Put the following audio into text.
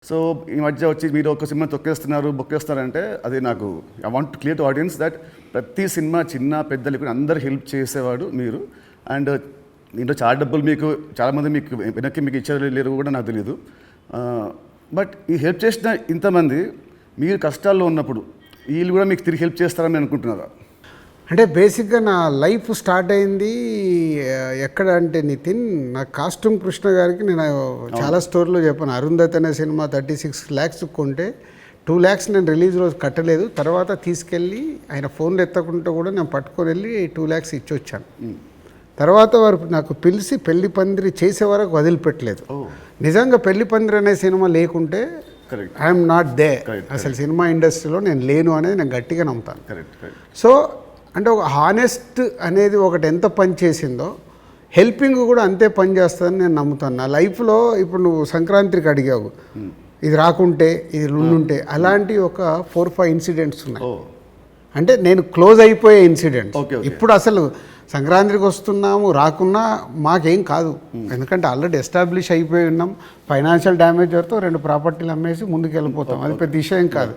So ఈ మధ్య వచ్చి మీరు ఒక సినిమా తొక్కేస్తున్నారు బొక్కేస్తారంటే అది నాకు I want clear to audience that ప్రతి సినిమా చిన్న పెద్ద లేకుండా అందరు హెల్ప్ చేసేవాడు మీరు. అండ్ దీంట్లో చాలా డబ్బులు మీకు చాలామంది మీకు వెనక్కి మీకు ఇచ్చారు లేరు కూడా నాకు తెలియదు. బట్ ఈ హెల్ప్ చేసిన ఇంతమంది మీరు కష్టాల్లో ఉన్నప్పుడు వీళ్ళు కూడా మీకు తిరిగి హెల్ప్ చేస్తారని అనుకుంటున్నారా? అంటే బేసిక్గా నా లైఫ్ స్టార్ట్ అయింది ఎక్కడ అంటే నితిన్, నా కాస్ట్యూమ్ కృష్ణ గారికి నేను చాలా స్టోరీలో చెప్పాను. అరుంధతి అనే సినిమా 36 lakhs కొంటే 2 lakhs నేను రిలీజ్ రోజు కట్టలేదు. తర్వాత తీసుకెళ్ళి ఆయన ఫోన్లు ఎత్తకుంటే కూడా నేను పట్టుకొని వెళ్ళి 2 lakhs ఇచ్చి వచ్చాను. తర్వాత వారు నాకు పిలిచి పెళ్లి పందిరి చేసే వరకు వదిలిపెట్టలేదు. నిజంగా పెళ్లి పందిరి అనే సినిమా లేకుంటే ఐఎమ్ నాట్ దే, అసలు సినిమా ఇండస్ట్రీలో నేను లేను అనేది నేను గట్టిగా నమ్ముతాను. సో అంటే ఒక హానెస్ట్ అనేది ఒకటి ఎంత పని చేసిందో హెల్పింగ్ కూడా అంతే పని చేస్తుందని నేను నమ్ముతాను. నా లైఫ్లో ఇప్పుడు నువ్వు సంక్రాంతికి అడిగావు, ఇది రాకుంటే ఇది ఉండుంటే, అలాంటి ఒక 4-5 ఇన్సిడెంట్స్ ఉన్నాయి. అంటే నేను క్లోజ్ అయిపోయే ఇన్సిడెంట్స్. ఇప్పుడు అసలు సంక్రాంతికి వస్తున్నాము రాకున్నా మాకేం కాదు, ఎందుకంటే ఆల్రెడీ ఎస్టాబ్లిష్ అయిపోయి ఉన్నాం. ఫైనాన్షియల్ డ్యామేజ్ వరకు 2 ప్రాపర్టీలు అమ్మేసి ముందుకు వెళ్ళిపోతాం, అది పెద్ద విషయం కాదు.